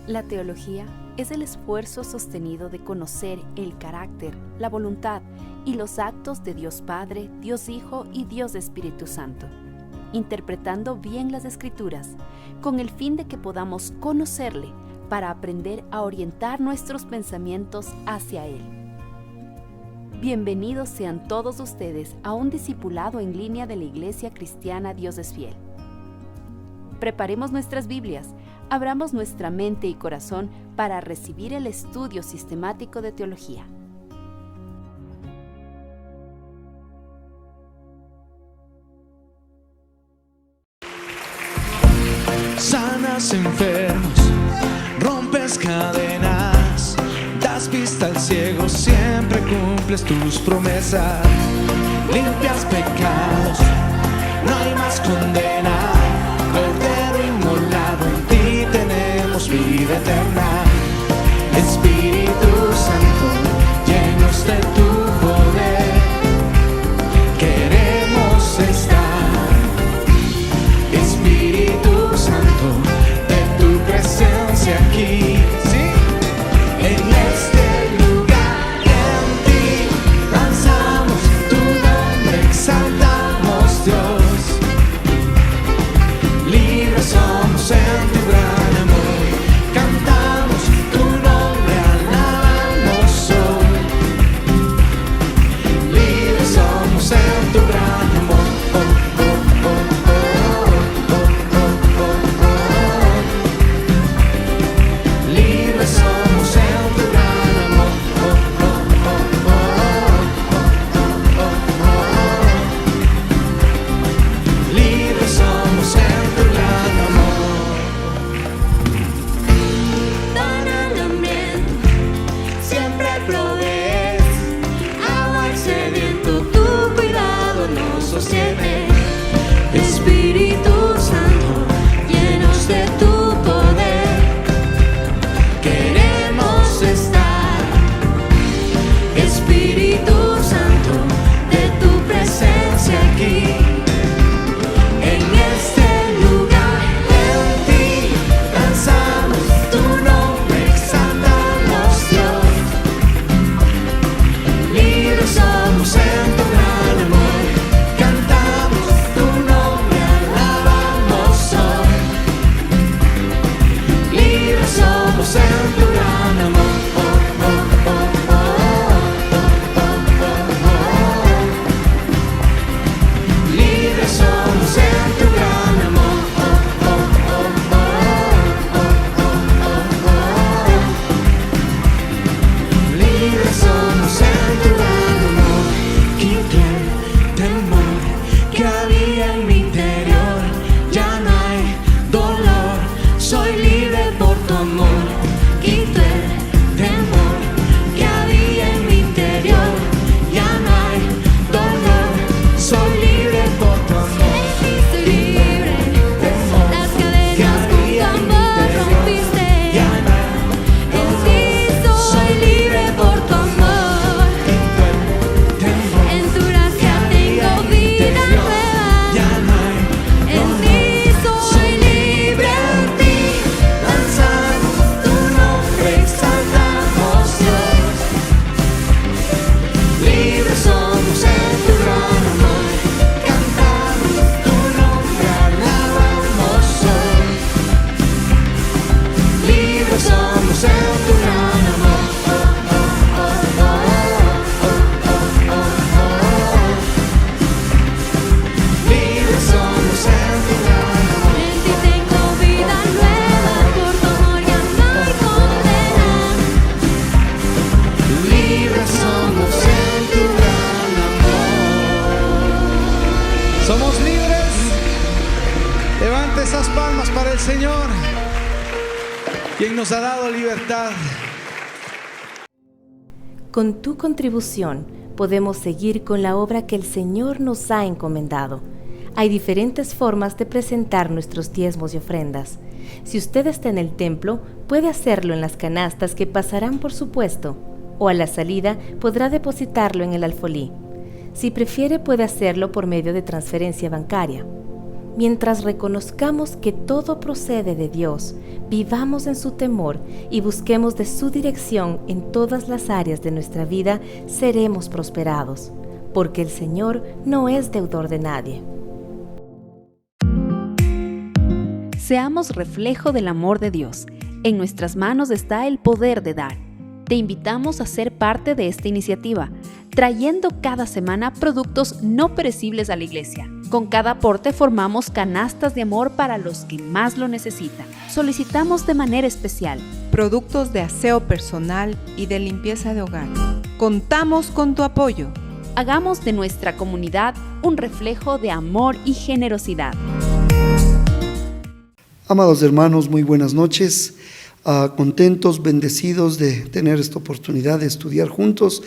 La teología es el esfuerzo sostenido de conocer el carácter, la voluntad y los actos de Dios Padre, Dios Hijo y Dios Espíritu Santo, interpretando bien las Escrituras, con el fin de que podamos conocerle para aprender a orientar nuestros pensamientos hacia Él. Bienvenidos sean todos ustedes a un discipulado en línea de la Iglesia Cristiana Dios es Fiel. Preparemos nuestras Biblias, abramos nuestra mente y corazón para recibir el estudio sistemático de teología. Sanas enfermos, rompes cadenas, das vista al ciego, siempre cumples tus promesas, limpias pecados, no hay más condena. Cordero inmolado, en ti tenemos vida eterna. Espíritu Santo, llenos de tu poder, queremos estar. Espíritu Santo, de tu presencia aquí, ¿sí? En este lugar, en ti danzamos tu nombre, exaltamos Dios. Libres somos en tu gran amor, cantamos tu nombre, alabamos hoy. Libres somos en tu gran amor, libres somos en tu gran amor, libres somos en tu gran amor. Para el hambriento siempre provees, agua al sediento, tu cuidado nos sostiene. Espíritu Santo, llenos de tu poder, queremos estar. Espíritu Santo, de tu presencia aquí. En este lugar, en ti danzamos tu nombre, exaltamos Dios. Libres somos en tu gran amor, cantamos tu nombre, alabamos hoy. Libres somos en tu gran amor, libres somos en tu gran amor, libres somos en tu gran amor. Quité el temor que había en mi interior, ya no hay dolor, soy libre por tu amor. Quité el temor que había en mi interior, ya no hay dolor, soy libre por tu amor. Soy libre, las cadenas con tu amor rompiste. Ya no hay En ti soy libre por tu amor. temor, En tu gracia tengo vida nueva. ya no hay En ti soy libre, en ti danzamos tu nombre, exaltamos Dios. Libres somos en tu gran amor, cantamos tu nombre, alabamos hoy. Libres somos en tu gran amor, libres somos en tu gran amor. en ti tengo vida nueva. Por tu amor ya no hay condena. Libres somos en tu gran amor. Somos libres. Levante esas palmas para el Señor, quien nos ha dado libertad. Con tu contribución podemos seguir con la obra que el Señor nos ha encomendado. Hay diferentes formas de presentar nuestros diezmos y ofrendas. Si usted está en el templo, puede hacerlo en las canastas que pasarán por su puesto, o a la salida podrá depositarlo en el alfolí. Si prefiere, puede hacerlo por medio de transferencia bancaria. Mientras reconozcamos que todo procede de Dios, vivamos en su temor y busquemos de su dirección en todas las áreas de nuestra vida, seremos prosperados, porque el Señor no es deudor de nadie. Seamos reflejo del amor de Dios. En nuestras manos está el poder de dar. Te invitamos a ser parte de esta iniciativa, trayendo cada semana productos no perecibles a la iglesia. Con cada aporte formamos canastas de amor para los que más lo necesitan. Solicitamos de manera especial productos de aseo personal y de limpieza de hogar. Contamos con tu apoyo. Hagamos de nuestra comunidad un reflejo de amor y generosidad. Amados hermanos, muy buenas noches. Contentos, bendecidos de tener esta oportunidad de estudiar juntos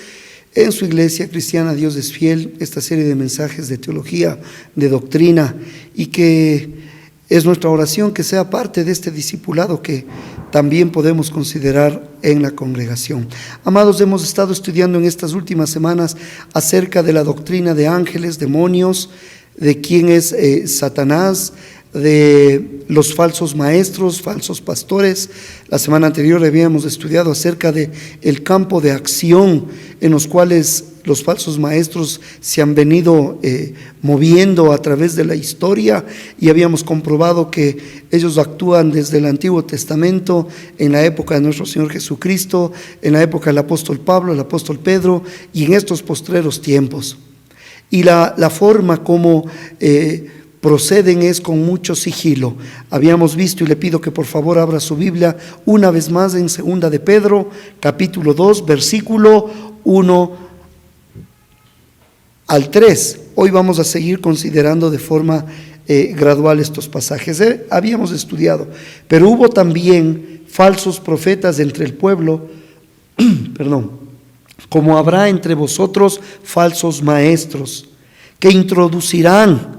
en su iglesia cristiana Dios es Fiel, esta serie de mensajes de teología, de doctrina, y que es nuestra oración que sea parte de este discipulado que también podemos considerar en la congregación. Amados, hemos estado estudiando en estas últimas semanas acerca de la doctrina de ángeles, demonios, de quién es Satanás, de los falsos maestros, falsos pastores. La semana anterior habíamos estudiado acerca de el campo de acción en los cuales los falsos maestros se han venido moviendo a través de la historia, y habíamos comprobado que ellos actúan desde el Antiguo Testamento, en la época de nuestro Señor Jesucristo, en la época del apóstol Pablo, el apóstol Pedro, y en estos postreros tiempos. Y la forma como proceden es con mucho sigilo. Habíamos visto, y le pido que por favor abra su Biblia una vez más en 2 de Pedro, capítulo 2, versículo 1 al 3. Hoy vamos a seguir considerando de forma gradual estos pasajes. Habíamos estudiado, pero hubo también falsos profetas entre el pueblo, como habrá entre vosotros falsos maestros, que introducirán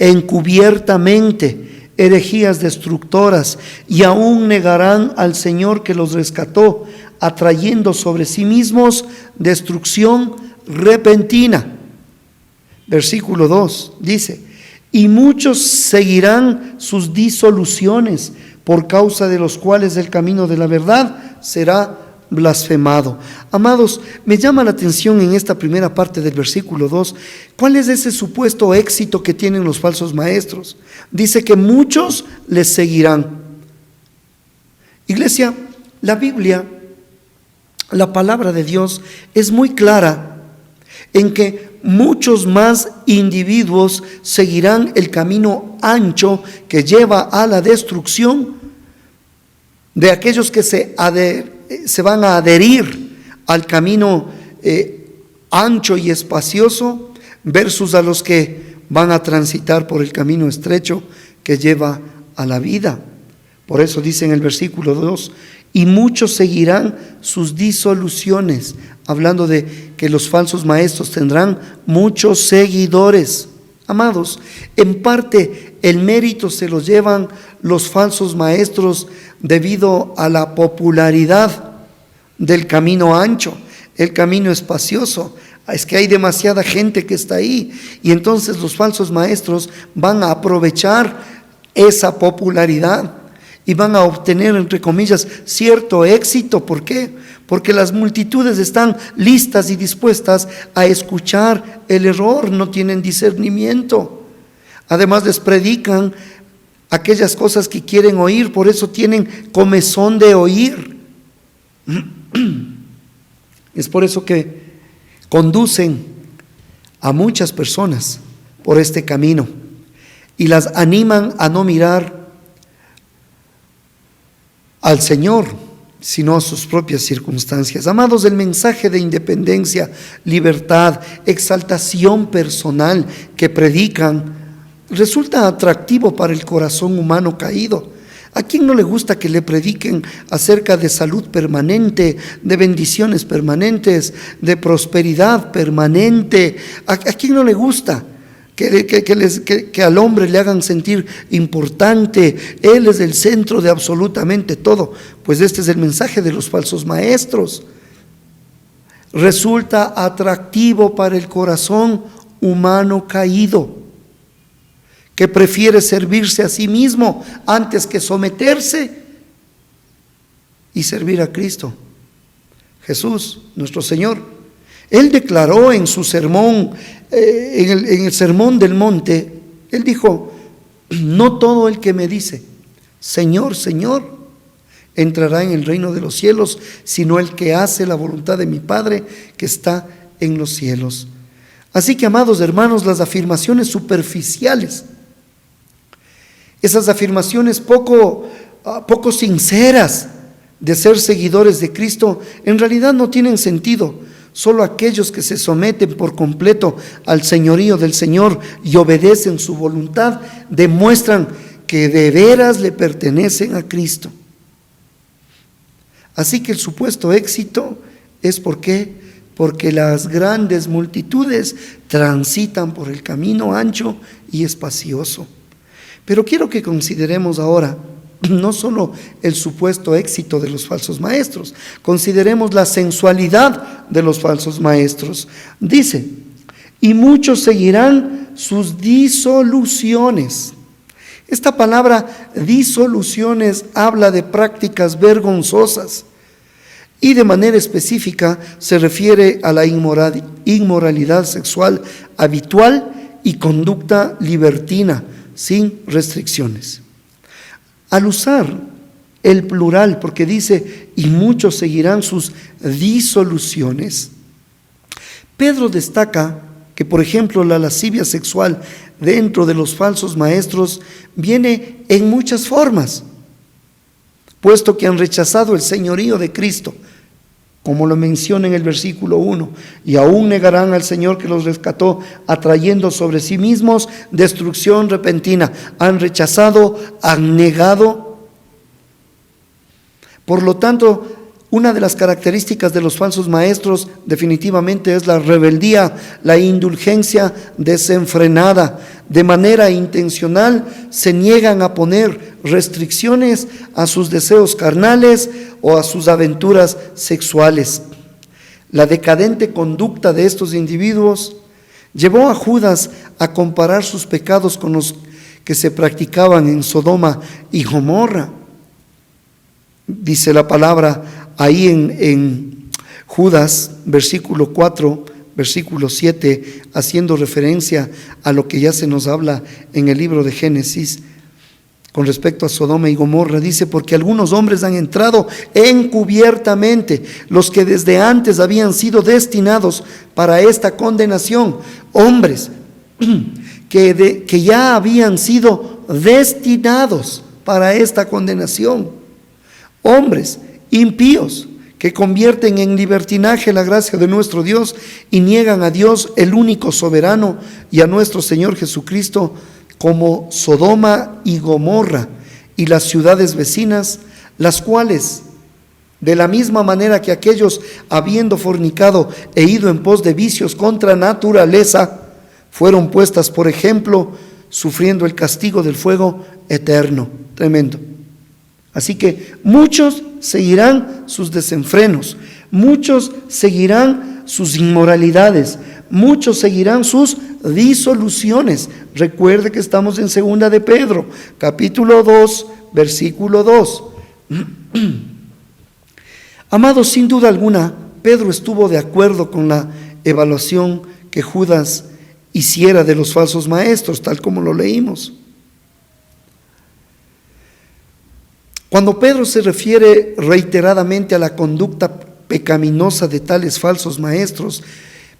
encubiertamente herejías destructoras, y aún negarán al Señor que los rescató, atrayendo sobre sí mismos destrucción repentina. Versículo 2 dice: y muchos seguirán sus disoluciones, por causa de los cuales el camino de la verdad será blasfemado. Amados, me llama la atención en esta primera parte del versículo 2, ¿cuál es ese supuesto éxito que tienen los falsos maestros? Dice que muchos les seguirán. Iglesia, la Biblia, la palabra de Dios es muy clara en que muchos más individuos seguirán el camino ancho que lleva a la destrucción de aquellos que se van a adherir al camino ancho y espacioso, versus a los que van a transitar por el camino estrecho que lleva a la vida. Por eso dice en el versículo 2: y muchos seguirán sus disoluciones, hablando de que los falsos maestros tendrán muchos seguidores. Amados, en parte el mérito se lo llevan los falsos maestros debido a la popularidad del camino ancho, el camino espacioso. Es que hay demasiada gente que está ahí, y entonces los falsos maestros van a aprovechar esa popularidad y van a obtener, entre comillas, cierto éxito. ¿Por qué? Porque las multitudes están listas y dispuestas a escuchar el error, no tienen discernimiento. Además, les predican aquellas cosas que quieren oír, por eso tienen comezón de oír. Es por eso que conducen a muchas personas por este camino y las animan a no mirar al Señor, sino a sus propias circunstancias. Amados, el mensaje de independencia, libertad, exaltación personal que predican resulta atractivo para el corazón humano caído. ¿A quién no le gusta que le prediquen acerca de salud permanente, de bendiciones permanentes, de prosperidad permanente? ¿A quién no le gusta que al hombre le hagan sentir importante? Él es el centro de absolutamente todo. Pues este es el mensaje de los falsos maestros. Resulta atractivo para el corazón humano caído, que prefiere servirse a sí mismo antes que someterse y servir a Cristo. Jesús, nuestro Señor, Él declaró en su sermón, en el Sermón del Monte, Él dijo: no todo el que me dice, Señor, Señor, entrará en el reino de los cielos, sino el que hace la voluntad de mi Padre que está en los cielos. Así que, amados hermanos, las afirmaciones superficiales, esas afirmaciones poco sinceras de ser seguidores de Cristo, en realidad no tienen sentido. Solo aquellos que se someten por completo al señorío del Señor y obedecen su voluntad demuestran que de veras le pertenecen a Cristo. Así que el supuesto éxito es porque las grandes multitudes transitan por el camino ancho y espacioso. Pero quiero que consideremos ahora no solo el supuesto éxito de los falsos maestros, consideremos la sensualidad de los falsos maestros. Dice: y muchos seguirán sus disoluciones. Esta palabra disoluciones habla de prácticas vergonzosas y de manera específica se refiere a la inmoralidad sexual habitual y conducta libertina sin restricciones. Al usar el plural, porque dice: y muchos seguirán sus disoluciones, Pedro destaca que, por ejemplo, la lascivia sexual dentro de los falsos maestros viene en muchas formas, puesto que han rechazado el señorío de Cristo, como lo menciona en el versículo 1, y aún negarán al Señor que los rescató, atrayendo sobre sí mismos destrucción repentina. Han rechazado, han negado. Por lo tanto, una de las características de los falsos maestros definitivamente es la rebeldía, la indulgencia desenfrenada. De manera intencional se niegan a poner restricciones a sus deseos carnales o a sus aventuras sexuales. La decadente conducta de estos individuos llevó a Judas a comparar sus pecados con los que se practicaban en Sodoma y Gomorra. Dice la palabra ahí en Judas, versículo 4, versículo 7, haciendo referencia a lo que ya se nos habla en el libro de Génesis con respecto a Sodoma y Gomorra. Dice: porque algunos hombres han entrado encubiertamente, los que desde antes habían sido destinados para esta condenación. Hombres que ya habían sido destinados para esta condenación. Hombres impíos que convierten en libertinaje la gracia de nuestro Dios y niegan a Dios, el único soberano, y a nuestro Señor Jesucristo, como Sodoma y Gomorra y las ciudades vecinas, las cuales, de la misma manera que aquellos, habiendo fornicado e ido en pos de vicios contra naturaleza, fueron puestas por ejemplo, sufriendo el castigo del fuego eterno. Tremendo. Así que muchos seguirán sus desenfrenos, muchos seguirán sus inmoralidades, muchos seguirán sus disoluciones. Recuerde que estamos en 2 de Pedro, capítulo 2, versículo 2. Amados, sin duda alguna, Pedro estuvo de acuerdo con la evaluación que Judas hiciera de los falsos maestros, tal como lo leímos. Cuando Pedro se refiere reiteradamente a la conducta pecaminosa de tales falsos maestros,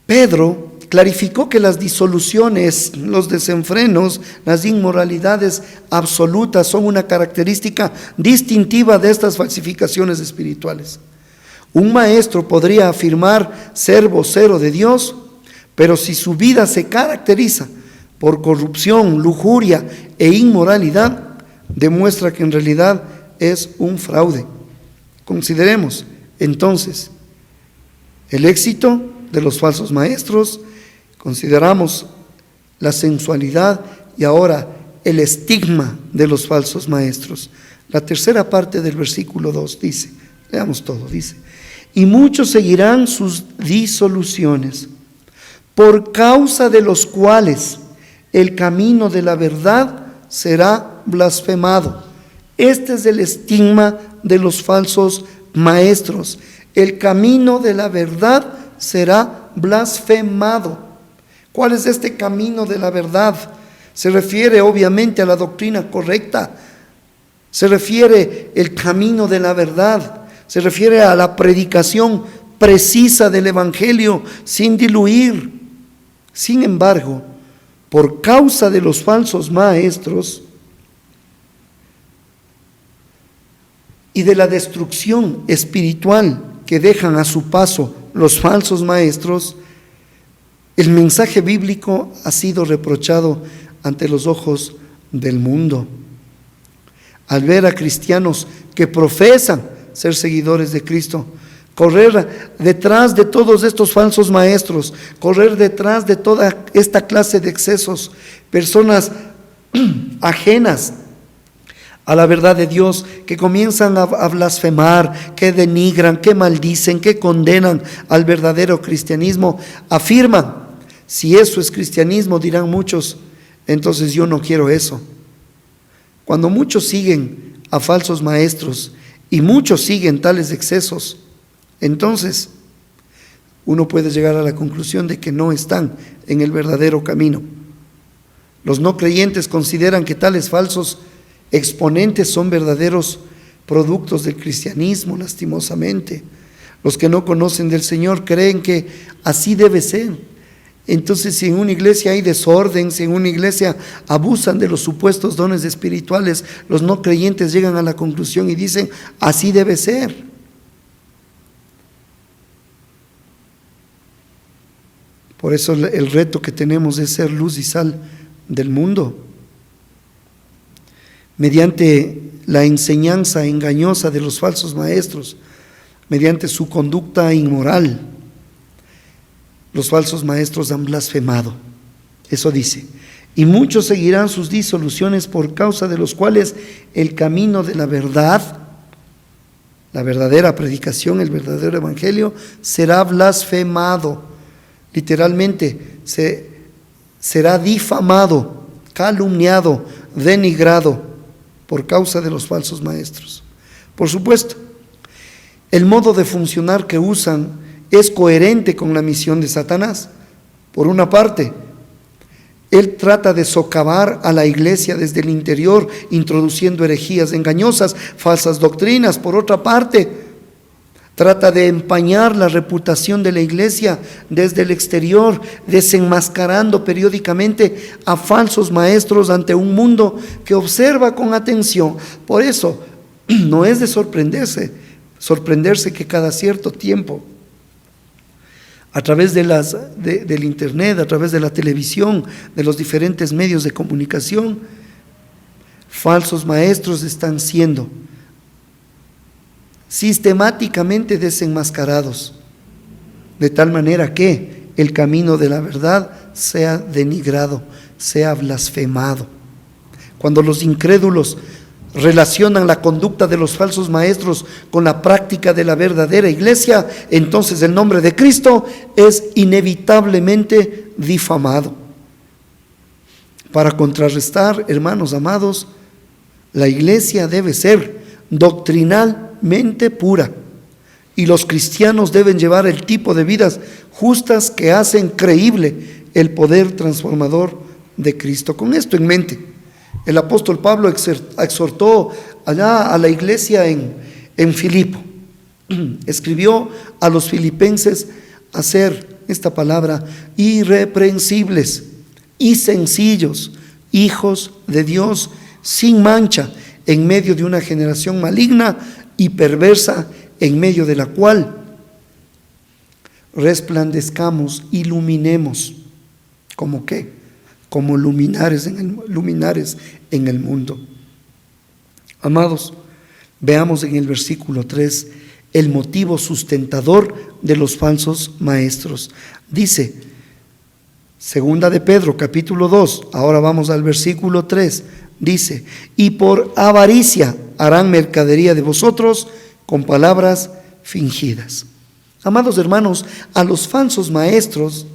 Pedro clarificó que las disoluciones, los desenfrenos, las inmoralidades absolutas son una característica distintiva de estas falsificaciones espirituales. Un maestro podría afirmar ser vocero de Dios, pero si su vida se caracteriza por corrupción, lujuria e inmoralidad, demuestra que en realidad es un fraude. Consideremos entonces el éxito de los falsos maestros, consideramos la sensualidad y ahora el estigma de los falsos maestros. La tercera parte del versículo 2 dice, leamos todo, dice: y muchos seguirán sus disoluciones, por causa de los cuales el camino de la verdad será blasfemado. Este es el estigma de los falsos maestros. El camino de la verdad será blasfemado. ¿Cuál es este camino de la verdad? Se refiere obviamente a la doctrina correcta. Se refiere el camino de la verdad. Se refiere a la predicación precisa del Evangelio sin diluir. Sin embargo, por causa de los falsos maestros y de la destrucción espiritual que dejan a su paso los falsos maestros, el mensaje bíblico ha sido reprochado ante los ojos del mundo. Al ver a cristianos que profesan ser seguidores de Cristo, correr detrás de todos estos falsos maestros, correr detrás de toda esta clase de excesos, personas ajenas a la verdad de Dios, que comienzan a blasfemar, que denigran, que maldicen, que condenan al verdadero cristianismo, afirman: si eso es cristianismo, dirán muchos, entonces yo no quiero eso. Cuando muchos siguen a falsos maestros y muchos siguen tales excesos, entonces uno puede llegar a la conclusión de que no están en el verdadero camino. Los no creyentes consideran que tales falsos exponentes son verdaderos productos del cristianismo, lastimosamente. Los que no conocen del Señor creen que así debe ser. Entonces, si en una iglesia hay desorden, si en una iglesia abusan de los supuestos dones espirituales, los no creyentes llegan a la conclusión y dicen: así debe ser. Por eso el reto que tenemos es ser luz y sal del mundo. Mediante la enseñanza engañosa de los falsos maestros, mediante su conducta inmoral, los falsos maestros han blasfemado. Eso dice: y muchos seguirán sus disoluciones, por causa de los cuales el camino de la verdad, la verdadera predicación, el verdadero evangelio, será blasfemado. Literalmente, será difamado, calumniado, denigrado por causa de los falsos maestros. Por supuesto, el modo de funcionar que usan es coherente con la misión de Satanás. Por una parte, él trata de socavar a la iglesia desde el interior, introduciendo herejías engañosas, falsas doctrinas. Por otra parte, trata de empañar la reputación de la iglesia desde el exterior, desenmascarando periódicamente a falsos maestros ante un mundo que observa con atención. Por eso, no es de sorprenderse que cada cierto tiempo, a través del internet, a través de la televisión, de los diferentes medios de comunicación, falsos maestros están siendo sistemáticamente desenmascarados, de tal manera que el camino de la verdad sea denigrado, sea blasfemado. Cuando los incrédulos relacionan la conducta de los falsos maestros con la práctica de la verdadera iglesia, entonces el nombre de Cristo es inevitablemente difamado. Para contrarrestar, hermanos amados, la iglesia debe ser doctrinalmente pura, y los cristianos deben llevar el tipo de vidas justas que hacen creíble el poder transformador de Cristo. Con esto en mente, el apóstol Pablo exhortó allá a la iglesia en Filipo. Escribió a los filipenses a ser, esta palabra, irreprensibles y sencillos, hijos de Dios sin mancha, en medio de una generación maligna y perversa, en medio de la cual resplandezcamos, iluminemos. ¿Cómo qué? Como luminares en el mundo. Amados, veamos en el versículo 3 el motivo sustentador de los falsos maestros. Dice, segunda de Pedro, capítulo 2, ahora vamos al versículo 3, dice: y por avaricia harán mercadería de vosotros con palabras fingidas. Amados hermanos, a los falsos maestros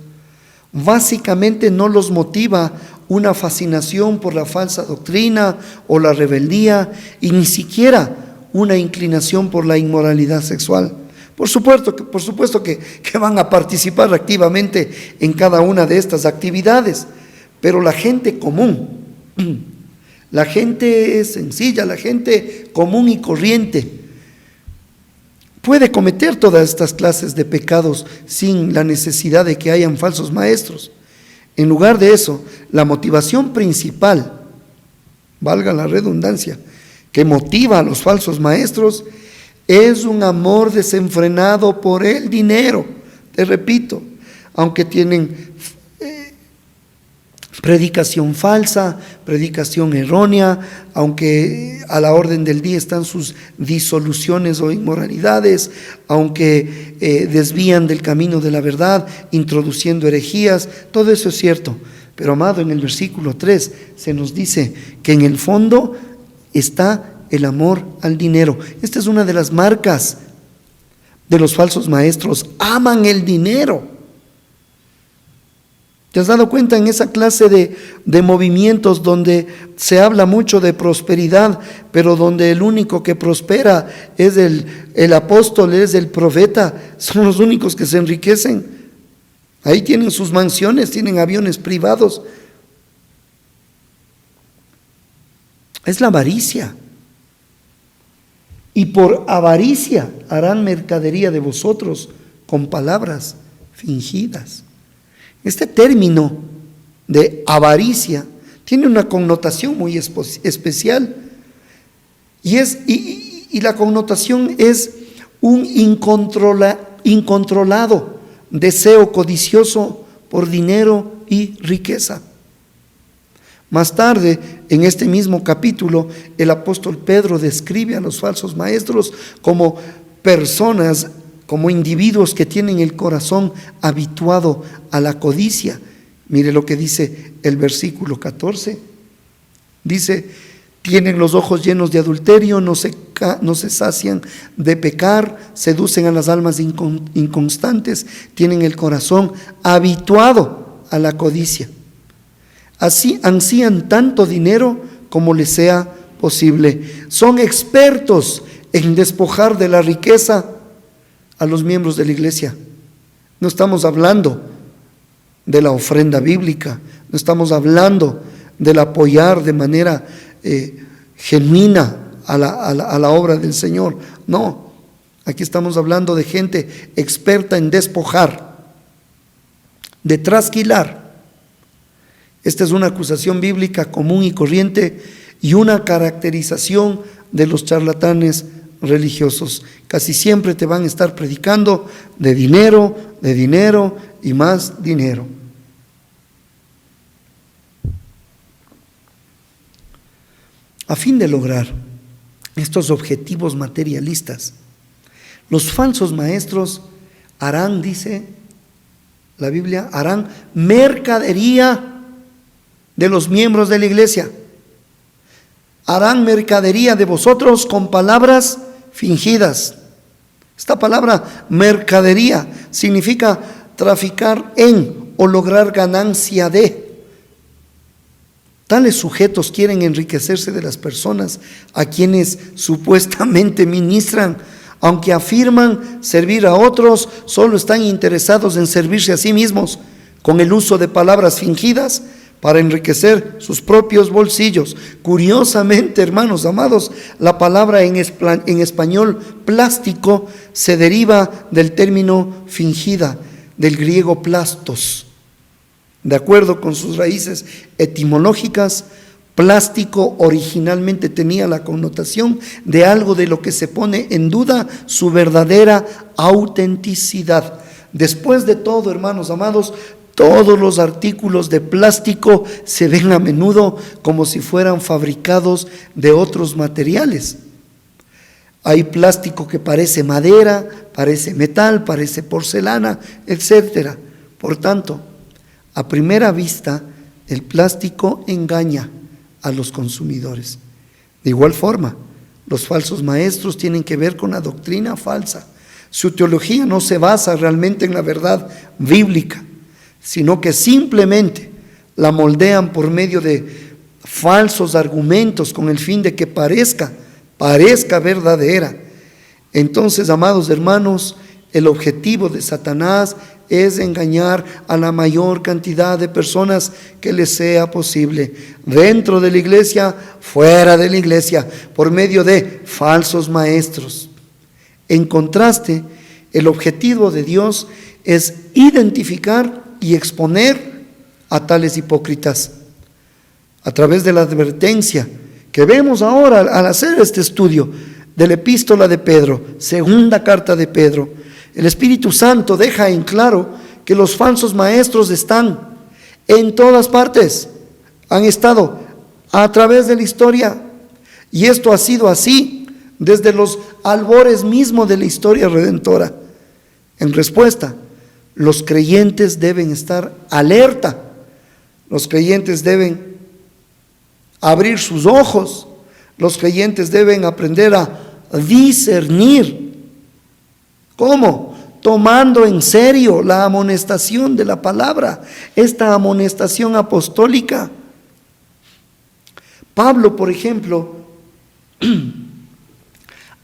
básicamente no los motiva una fascinación por la falsa doctrina o la rebeldía, y ni siquiera una inclinación por la inmoralidad sexual. Por supuesto que van a participar activamente en cada una de estas actividades, pero la gente común, la gente sencilla, la gente común y corriente, puede cometer todas estas clases de pecados sin la necesidad de que hayan falsos maestros. En lugar de eso, la motivación principal, valga la redundancia, que motiva a los falsos maestros es un amor desenfrenado por el dinero. Te repito, aunque tienen predicación falsa, predicación errónea, aunque a la orden del día están sus disoluciones o inmoralidades, aunque desvían del camino de la verdad, introduciendo herejías, todo eso es cierto. Pero amado, en el versículo 3 se nos dice que en el fondo está el amor al dinero. Esta es una de las marcas de los falsos maestros. Aman el dinero. ¿Te has dado cuenta en esa clase de movimientos donde se habla mucho de prosperidad, pero donde el único que prospera es el apóstol, es el profeta, son los únicos que se enriquecen? Ahí tienen sus mansiones, tienen aviones privados. Es la avaricia. Y por avaricia harán mercadería de vosotros con palabras fingidas. Este término de avaricia tiene una connotación muy especial, y la connotación es un incontrolado deseo codicioso por dinero y riqueza. Más tarde, en este mismo capítulo, el apóstol Pedro describe a los falsos maestros como personas, como individuos que tienen el corazón habituado a la codicia. Mire lo que dice el versículo 14. Dice: tienen los ojos llenos de adulterio, no se sacian de pecar, seducen a las almas inconstantes, tienen el corazón habituado a la codicia. Así ansían tanto dinero como les sea posible. Son expertos en despojar de la riqueza a los miembros de la iglesia. No estamos hablando de la ofrenda bíblica, no estamos hablando del apoyar de manera genuina a la obra del Señor. No, aquí estamos hablando de gente experta en despojar, de trasquilar. Esta es una acusación bíblica común y corriente y una caracterización de los charlatanes religiosos. Casi siempre te van a estar predicando de dinero y más dinero. A fin de lograr estos objetivos materialistas, los falsos maestros harán, dice la Biblia, harán mercadería de los miembros de la iglesia. Harán mercadería de vosotros con palabras fingidas. Esta palabra mercadería significa traficar en o lograr ganancia de. Tales sujetos quieren enriquecerse de las personas a quienes supuestamente ministran. Aunque afirman servir a otros, solo están interesados en servirse a sí mismos con el uso de palabras fingidas para enriquecer sus propios bolsillos. Curiosamente, hermanos amados, la palabra en español plástico se deriva del término fingida, del griego plastos. De acuerdo con sus raíces etimológicas, plástico originalmente tenía la connotación de algo de lo que se pone en duda su verdadera autenticidad. Después de todo, hermanos amados, todos los artículos de plástico se ven a menudo como si fueran fabricados de otros materiales. Hay plástico que parece madera, parece metal, parece porcelana, etc. Por tanto, a primera vista, el plástico engaña a los consumidores. De igual forma, los falsos maestros tienen que ver con la doctrina falsa. Su teología no se basa realmente en la verdad bíblica, sino que simplemente la moldean por medio de falsos argumentos con el fin de que parezca verdadera. Entonces, amados hermanos, el objetivo de Satanás es engañar a la mayor cantidad de personas que les sea posible, dentro de la iglesia, fuera de la iglesia, por medio de falsos maestros. En contraste, el objetivo de Dios es identificar y exponer a tales hipócritas a través de la advertencia que vemos ahora al hacer este estudio de la epístola de Pedro, segunda carta de Pedro. El Espíritu Santo deja en claro que los falsos maestros están en todas partes, han estado a través de la historia, y esto ha sido así desde los albores mismos de la historia redentora. En respuesta, los creyentes deben estar alerta, los creyentes deben abrir sus ojos, los creyentes deben aprender a discernir. ¿Cómo? Tomando en serio la amonestación de la palabra, esta amonestación apostólica. Pablo, por ejemplo,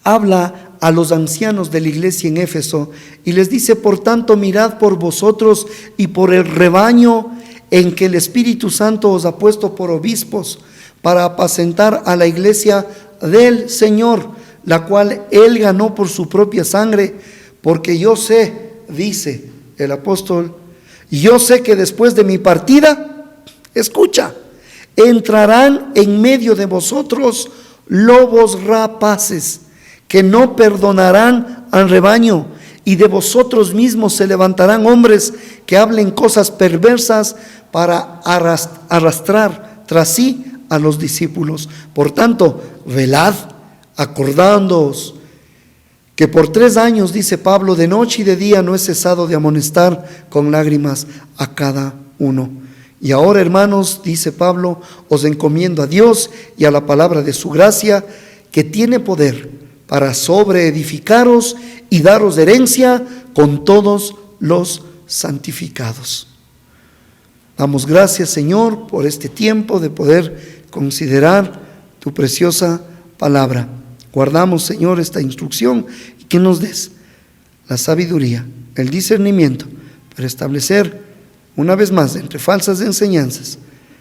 habla a los ancianos de la iglesia en Éfeso y les dice: por tanto, mirad por vosotros y por el rebaño en que el Espíritu Santo os ha puesto por obispos, para apacentar a la iglesia del Señor, la cual Él ganó por su propia sangre. Porque yo sé, dice el apóstol, yo sé que después de mi partida, escucha, entrarán en medio de vosotros lobos rapaces, que no perdonarán al rebaño, y de vosotros mismos se levantarán hombres que hablen cosas perversas para arrastrar tras sí a los discípulos. Por tanto, velad, acordándoos que por 3 años, dice Pablo, de noche y de día no he cesado de amonestar con lágrimas a cada uno. Y ahora, hermanos, dice Pablo, os encomiendo a Dios y a la palabra de su gracia, que tiene poder para sobreedificaros y daros herencia con todos los santificados. Damos gracias, Señor, por este tiempo de poder considerar tu preciosa palabra. Guardamos, Señor, esta instrucción y que nos des la sabiduría, el discernimiento para establecer una vez más entre falsas enseñanzas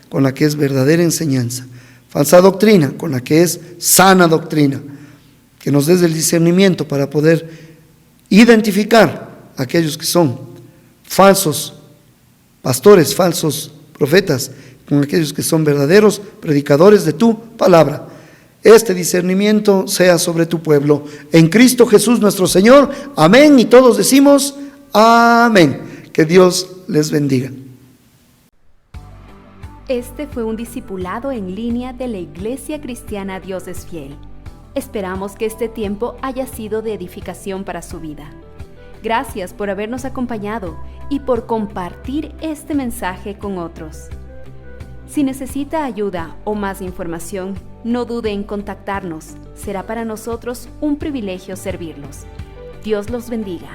con la que es verdadera enseñanza, falsa doctrina con la que es sana doctrina. Que nos des el discernimiento para poder identificar a aquellos que son falsos pastores, falsos profetas, con aquellos que son verdaderos predicadores de tu palabra. Este discernimiento sea sobre tu pueblo. En Cristo Jesús nuestro Señor. Amén. Y todos decimos amén. Que Dios les bendiga. Este fue un discipulado en línea de la Iglesia Cristiana Dios es Fiel. Esperamos que este tiempo haya sido de edificación para su vida. Gracias por habernos acompañado y por compartir este mensaje con otros. Si necesita ayuda o más información, no dude en contactarnos. Será para nosotros un privilegio servirlos. Dios los bendiga.